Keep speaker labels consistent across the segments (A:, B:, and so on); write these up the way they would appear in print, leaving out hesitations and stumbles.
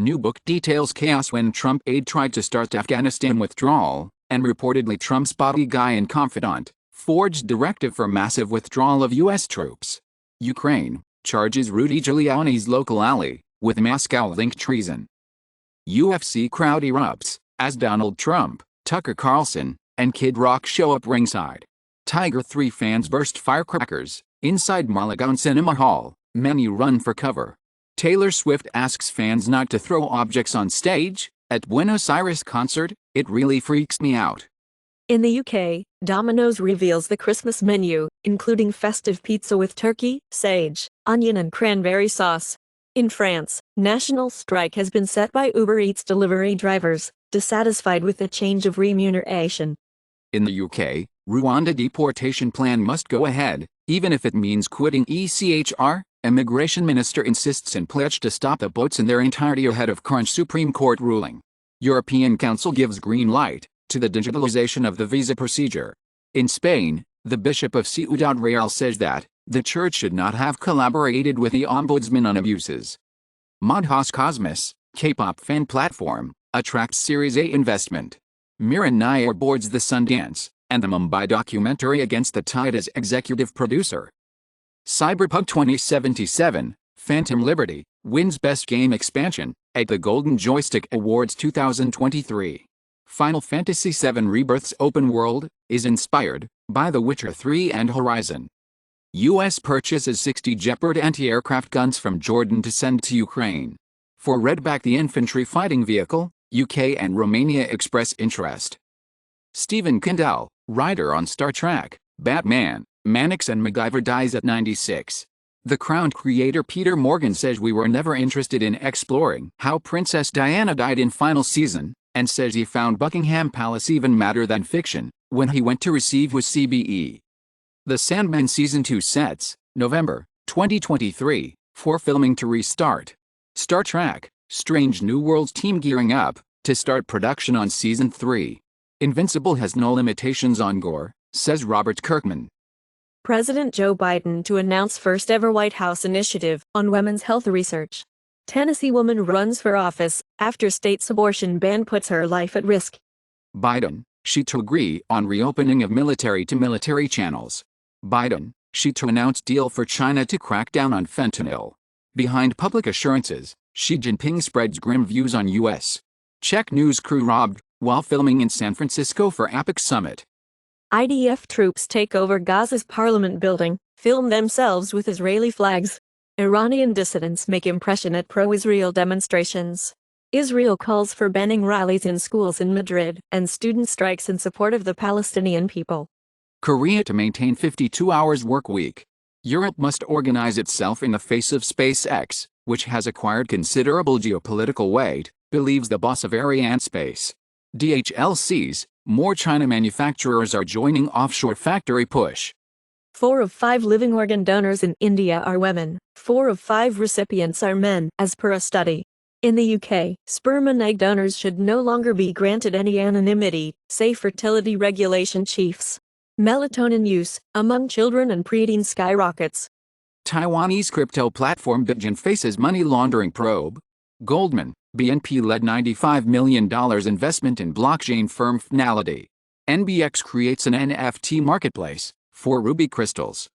A: New book details chaos when Trump aide tried to start Afghanistan withdrawal, and reportedly Trump's bodyguard and confidant forged directive for massive withdrawal of U.S. troops. Ukraine charges Rudy Giuliani's local ally with Moscow-linked treason. UFC crowd erupts as Donald Trump, Tucker Carlson, and Kid Rock show up ringside. Tiger 3 fans burst firecrackers inside Malagon Cinema Hall. Many run for cover. Taylor Swift asks fans not to throw objects on stage at Buenos Aires concert. It really freaks me out.
B: In the UK, Domino's reveals the Christmas menu, including festive pizza with turkey, sage, onion and cranberry sauce. In France, national strike has been set by Uber Eats delivery drivers, dissatisfied with the change of remuneration.
A: In the UK, Rwanda deportation plan must go ahead, even if it means quitting ECHR. Immigration minister insists and pledge to stop the boats in their entirety ahead of crunch Supreme Court ruling. European Council gives green light to the digitalization of the visa procedure. In Spain, the Bishop of Ciudad Real says that the church should not have collaborated with the ombudsman on abuses. Madhouse Cosmos, K-pop fan platform, attracts Series A investment. Miran Nair boards the Sundance and the Mumbai documentary Against the Tide as executive producer. Cyberpunk 2077, Phantom Liberty, wins Best Game Expansion at the Golden Joystick Awards 2023. Final Fantasy VII Rebirth's open world is inspired by The Witcher 3 and Horizon. U.S. purchases 60 Jeopard anti-aircraft guns from Jordan to send to Ukraine. For Redback the infantry fighting vehicle, UK and Romania express interest. Stephen Kindle, writer on Star Trek, Batman, Mannix and MacGyver dies at 96. The Crown creator Peter Morgan says we were never interested in exploring how Princess Diana died in final season, and says he found Buckingham Palace even madder than fiction when he went to receive with CBE. The Sandman Season 2 sets, November 2023, for filming to restart. Star Trek, Strange New Worlds team gearing up to start production on Season 3. Invincible has no limitations on gore, says Robert Kirkman.
B: President Joe Biden to announce first-ever White House initiative on women's health research. Tennessee woman runs for office after state's abortion ban puts her life at risk.
A: Biden, she to agree on reopening of military-to-military channels. Biden, she to announce deal for China to crack down on fentanyl. Behind public assurances, Xi Jinping spreads grim views on U.S. Czech news crew robbed while filming in San Francisco for APEC summit.
B: IDF troops take over Gaza's parliament building, film themselves with Israeli flags. Iranian dissidents make impression at pro-Israel demonstrations. Israel calls for banning rallies in schools in Madrid and student strikes in support of the Palestinian people.
A: Korea to maintain 52 hours work week. Europe must organize itself in the face of SpaceX, which has acquired considerable geopolitical weight, believes the boss of Arianespace. DHL sees more China manufacturers are joining offshore factory push.
B: 4 of 5 living organ donors in India are women. 4 of 5 recipients are men, as per a study. In the UK, sperm and egg donors should no longer be granted any anonymity, say fertility regulation chiefs. Melatonin use among children and preteens skyrockets.
A: Taiwanese crypto platform Bitcoin faces money laundering probe. Goldman, BNP led $95 million investment in blockchain firm Finality. NBX creates an NFT marketplace for ruby crystals.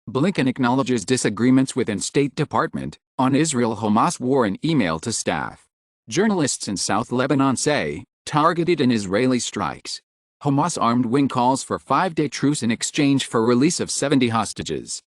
A: Blinken acknowledges disagreements within State Department on Israel-Hamas war in email to staff. Journalists in South Lebanon say, targeted in Israeli strikes. Hamas armed wing calls for 5-day truce in exchange for release of 70 hostages.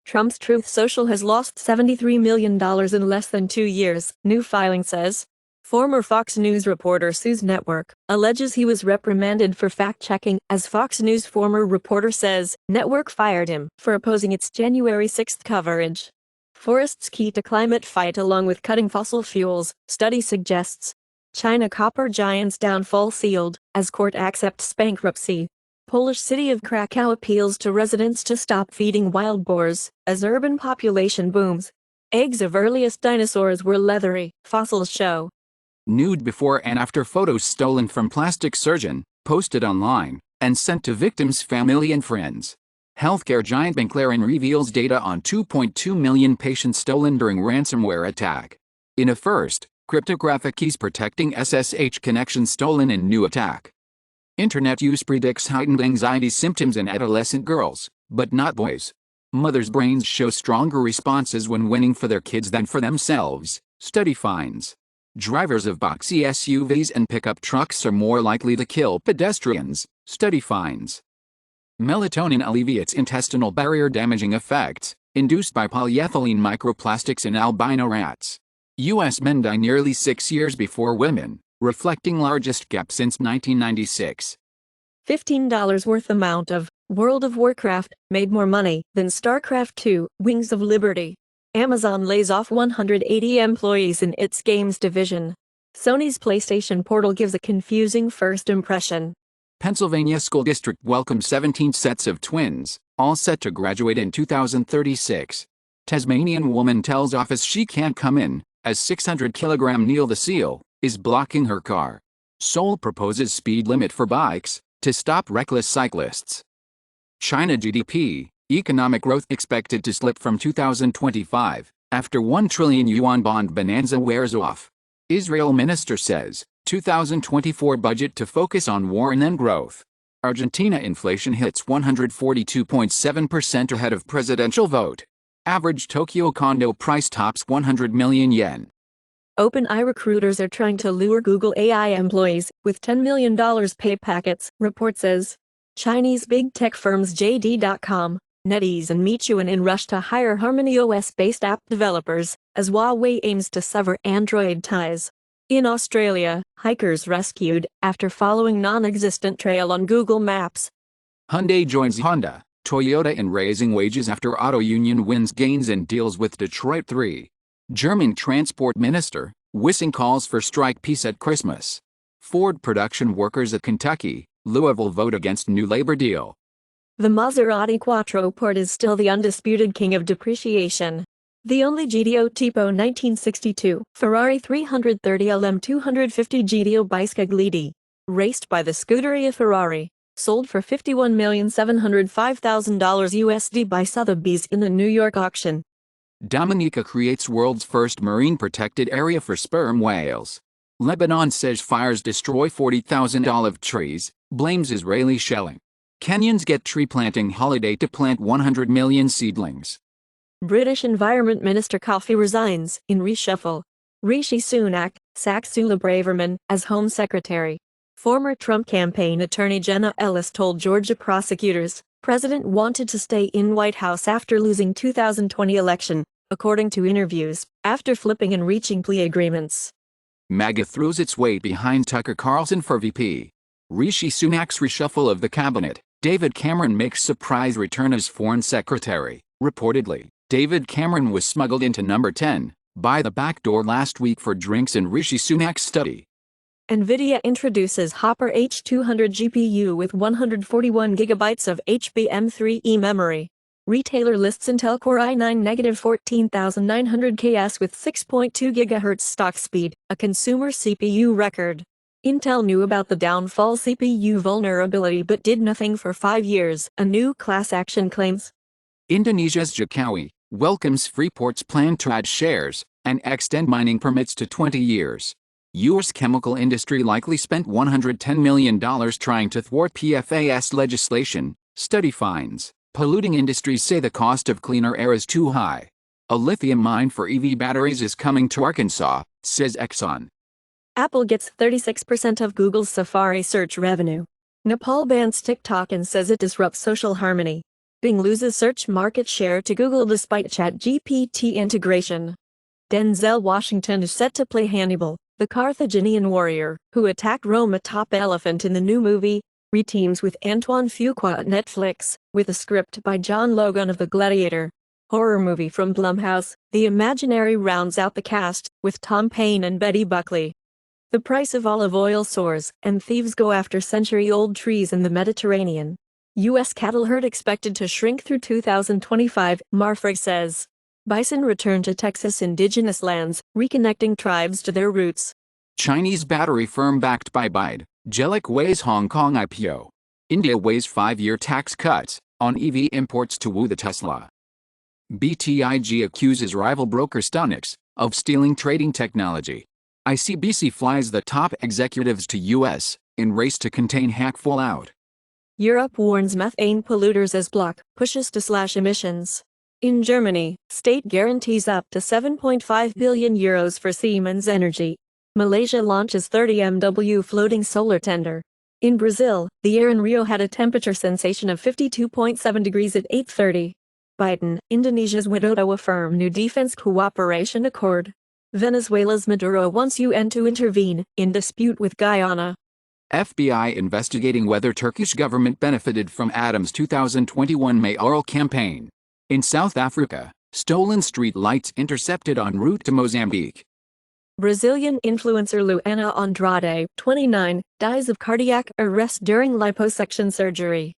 B: Trump's Truth Social has lost $73 million in less than 2 years, new filing says. Former Fox News reporter sues network, alleges he was reprimanded for fact-checking. As Fox News former reporter says, network fired him for opposing its January 6 coverage. Forests key to climate fight along with cutting fossil fuels, study suggests. China copper giant's downfall sealed, as court accepts bankruptcy. Polish city of Krakow appeals to residents to stop feeding wild boars, as urban population booms. Eggs of earliest dinosaurs were leathery, fossils show.
A: Nude before and after photos stolen from plastic surgeon, posted online, and sent to victims' family and friends. Healthcare giant McLaren reveals data on 2.2 million patients stolen during ransomware attack. In a first, Cryptographic keys protecting SSH connections stolen in new attack. Internet use predicts heightened anxiety symptoms in adolescent girls, but not boys. Mothers' brains show stronger responses when winning for their kids than for themselves, study finds. Drivers of boxy SUVs and pickup trucks are more likely to kill pedestrians, study finds. Melatonin alleviates intestinal barrier damaging effects, induced by polyethylene microplastics in albino rats. U.S. men die nearly 6 years before women, reflecting largest gap since 1996.
B: $15 worth amount of World of Warcraft made more money than StarCraft II, Wings of Liberty. Amazon lays off 180 employees in its games division. Sony's PlayStation Portal gives a confusing first impression.
A: Pennsylvania School District welcomes 17 sets of twins, all set to graduate in 2036. Tasmanian woman tells office she can't come in, as 600-kilogram Neil the seal is blocking her car. Seoul proposes speed limit for bikes to stop reckless cyclists. China GDP, economic growth expected to slip from 2025, after 1 trillion yuan bond bonanza wears off. Israel minister says, 2024 budget to focus on war and then growth. Argentina inflation hits 142.7% ahead of presidential vote. Average Tokyo condo price tops 100 million yen.
B: OpenAI recruiters are trying to lure Google AI employees with $10 million pay packets, report says. Chinese big tech firms JD.com, NetEase and Meituan rush to hire HarmonyOS-based app developers, as Huawei aims to sever Android ties. In Australia, hikers rescued after following non-existent trail on Google Maps.
A: Hyundai joins Honda, Toyota in raising wages after auto union wins gains and deals with Detroit 3. German transport minister, Wissing calls for strike peace at Christmas. Ford production workers at Kentucky, Louisville vote against new labor deal.
B: The Maserati Quattroporte is still the undisputed king of depreciation. The only GTO tipo 1962 Ferrari 330 LM250 GTO Biscagliti, raced by the Scuderia Ferrari, sold for $51,705,000 USD by Sotheby's in a New York auction.
A: Dominica creates world's first marine protected area for sperm whales. Lebanon says fires destroy 40,000 olive trees, blames Israeli shelling. Kenyans get tree planting holiday to plant 100 million seedlings.
B: British Environment Minister Coffey resigns in reshuffle. Rishi Sunak sacks Suella Braverman as Home Secretary. Former Trump campaign attorney Jenna Ellis told Georgia prosecutors President wanted to stay in White House after losing 2020 election, according to interviews, after flipping and reaching plea agreements.
A: MAGA throws its weight behind Tucker Carlson for VP. Rishi Sunak's reshuffle of the cabinet. David Cameron makes surprise return as Foreign Secretary. Reportedly, David Cameron was smuggled into number 10 by the back door last week for drinks in Rishi Sunak's study.
B: NVIDIA introduces Hopper H200 GPU with 141 GB of HBM3E memory. Retailer lists Intel Core i9-14900KS with 6.2 GHz stock speed, a consumer CPU record. Intel knew about the downfall CPU vulnerability but did nothing for 5 years, a new class action claims.
A: Indonesia's Jokowi welcomes Freeport's plan to add shares and extend mining permits to 20 years. U.S. chemical industry likely spent $110 million trying to thwart PFAS legislation, study finds. Polluting industries say the cost of cleaner air is too high. A lithium mine for EV batteries is coming to Arkansas, says Exxon.
B: Apple gets 36% of Google's Safari search revenue. Nepal bans TikTok and says it disrupts social harmony. Bing loses search market share to Google despite ChatGPT integration. Denzel Washington is set to play Hannibal, the Carthaginian warrior who attacked Rome atop elephant in the new movie. Reteams with Antoine Fuqua at Netflix, with a script by John Logan of The Gladiator. Horror movie from Blumhouse, The Imaginary rounds out the cast, with Tom Payne and Betty Buckley. The price of olive oil soars, and thieves go after century-old trees in the Mediterranean. U.S. cattle herd expected to shrink through 2025, Marfrig says. Bison return to Texas indigenous lands, reconnecting tribes to their roots.
A: Chinese battery firm backed by BYD, Gelic weighs Hong Kong IPO. India weighs 5-year tax cuts on EV imports to woo the Tesla. BTIG accuses rival broker Stonex of stealing trading technology. ICBC flies the top executives to US in race to contain hack fallout.
B: Europe warns methane polluters as bloc pushes to slash emissions. In Germany, state guarantees up to 7.5 billion euros for Siemens Energy. Malaysia launches 30 MW floating solar tender. In Brazil, the air in Rio had a temperature sensation of 52.7 degrees at 8:30. Biden, Indonesia's Widodo affirm new defense cooperation accord. Venezuela's Maduro wants UN to intervene in dispute with Guyana.
A: FBI investigating whether Turkish government benefited from Adams' 2021 mayoral campaign. In South Africa, stolen street lights intercepted en route to Mozambique.
B: Brazilian influencer Luana Andrade, 29, dies of cardiac arrest during liposuction surgery.